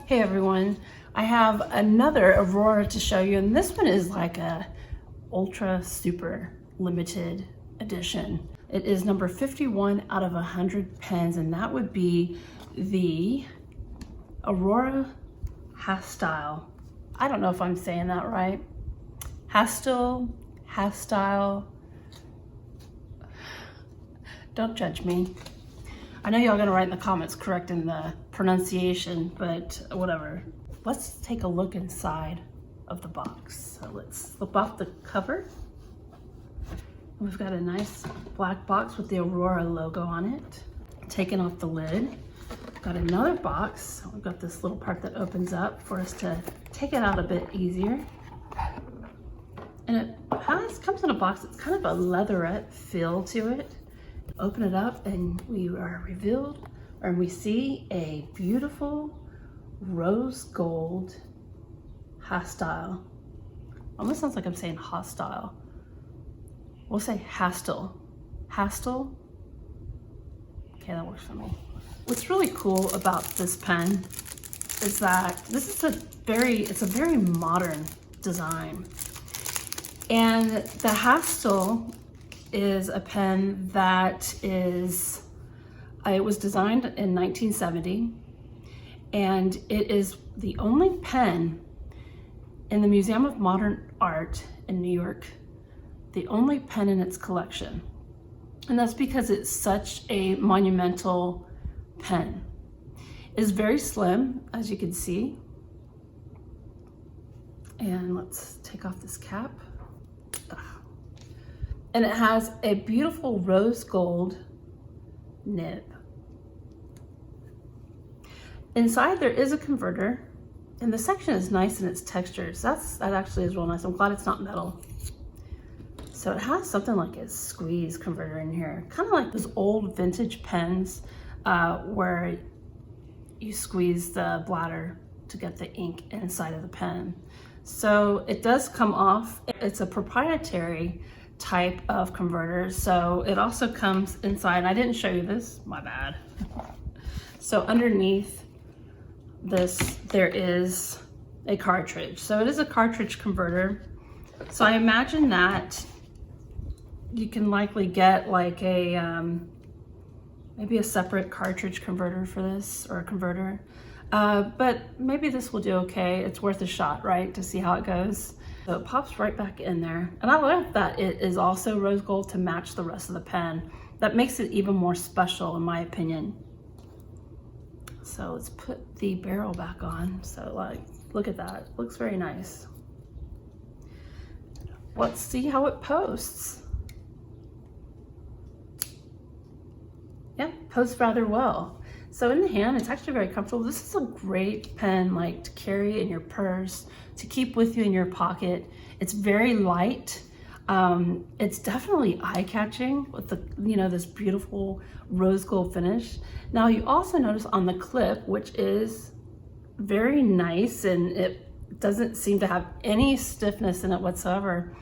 Hey everyone, I have another Aurora to show you, and this one is like a ultra super limited edition. It is number 51 out of 100 pens, and that would be the Aurora Hastil. I don't know if I'm saying that right. Hastil. Don't judge me. I know y'all gonna write in the comments correcting the pronunciation, but whatever. Let's take a look inside of the box. So let's flip off the cover. We've got a nice black box with the Aurora logo on it. Taking off the lid. Got another box. We've got this little part that opens up for us to take it out a bit easier. And it comes in a box that's kind of a leatherette feel to it. Open it up and we are revealed, or we see a beautiful rose gold Hastil. Almost sounds like I'm saying hostile. We'll say Hastil. Hastil? Okay, that works for me. What's really cool about this pen is that this is it's a very modern design. And the Hastil is a pen that it was designed in 1970, and it is the only pen in the Museum of Modern Art in New York, the only pen in its collection. And that's because it's such a monumental pen. It's very slim, as you can see. And let's take off this cap. And it has a beautiful rose gold nib. Inside there is a converter, and the section is nice in its textures. That actually is real nice. I'm glad it's not metal. So it has something like a squeeze converter in here, kind of like those old vintage pens where you squeeze the bladder to get the ink inside of the pen. So it does come off. It's a proprietary type of converter, so it also comes inside. I didn't show you this, my bad. So underneath this there is a cartridge, so it is a cartridge converter. So I imagine that you can likely get like a maybe a separate cartridge converter for this, or a converter, but maybe this will do okay. It's worth a shot, right, to see how it goes. So it pops right back in there. And I love that it is also rose gold to match the rest of the pen. That makes it even more special in my opinion. So let's put the barrel back on. So like, look at that, it looks very nice. Let's see how it posts. Yeah, posts rather well. So in the hand, it's actually very comfortable. This is a great pen like to carry in your purse, to keep with you in your pocket. It's very light. It's definitely eye-catching with the, this beautiful rose gold finish. Now you also notice on the clip, which is very nice, and it doesn't seem to have any stiffness in it whatsoever.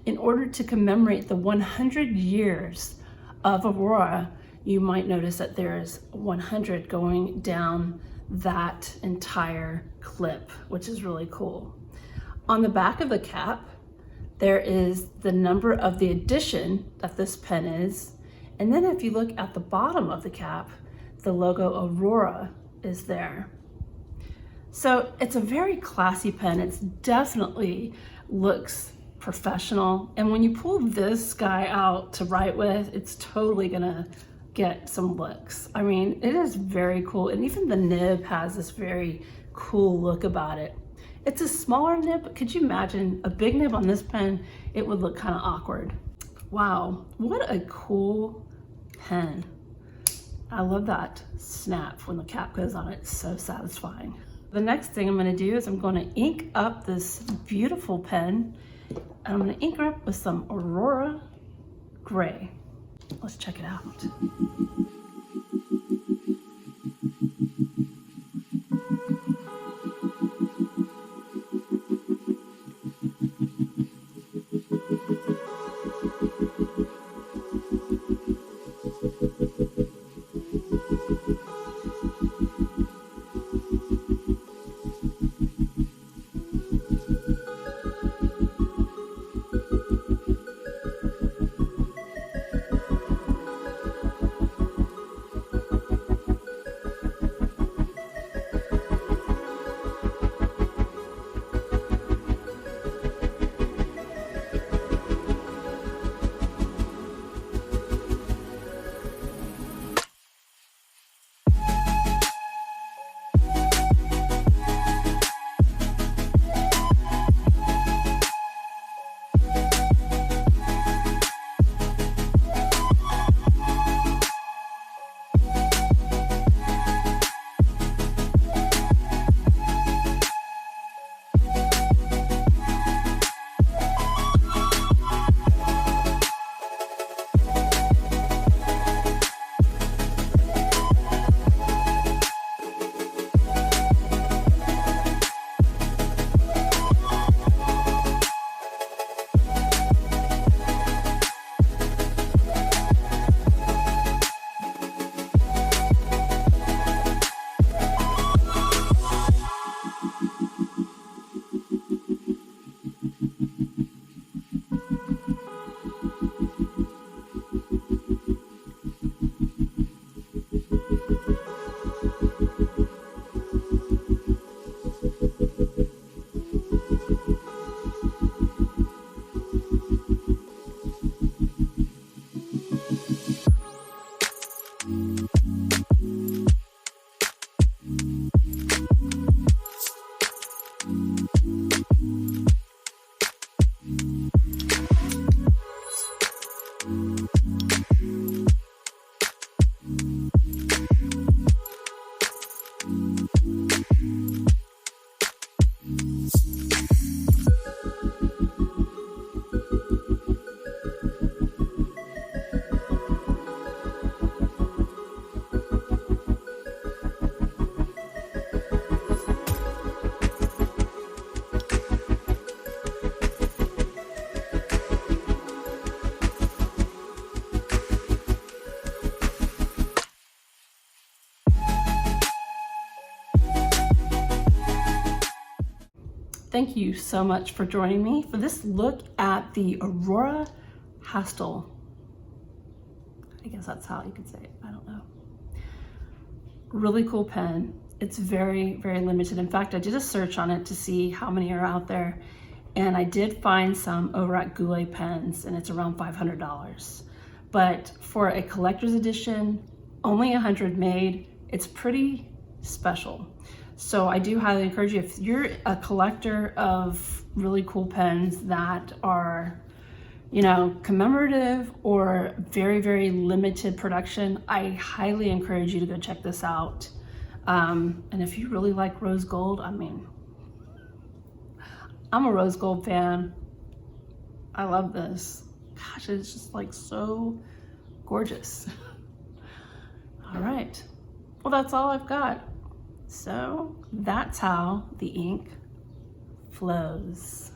In order to commemorate the 100 years of Aurora, you might notice that there's 100 going down that entire clip, which is really cool. On the back of the cap, there is the number of the edition that this pen is. And then if you look at the bottom of the cap, the logo Aurora is there. So it's a very classy pen. It's definitely looks professional. And when you pull this guy out to write with, it's totally gonna get some looks. I mean, it is very cool. And even the nib has this very cool look about it. It's a smaller nib, but could you imagine a big nib on this pen? It would look kind of awkward. Wow, what a cool pen. I love that snap when the cap goes on it. It's so satisfying. The next thing I'm gonna do is I'm gonna ink up this beautiful pen, and I'm gonna ink her up with some Aurora Grey. Let's check it out. thank you so much for joining me for this look at the Aurora Hastil. I guess that's how you could say it, I don't know. Really cool pen. It's very, very limited. In fact, I did a search on it to see how many are out there, and I did find some over at Goulet Pens, and it's around $500. But for a collector's edition, only 100 made, it's pretty special. So I do highly encourage you, if you're a collector of really cool pens that are, you know, commemorative or very, very limited production, I highly encourage you to go check this out. And if you really like rose gold, I mean, I'm a rose gold fan. I love this. Gosh, it's just like so gorgeous. All right, well, that's all I've got. So that's how the ink flows.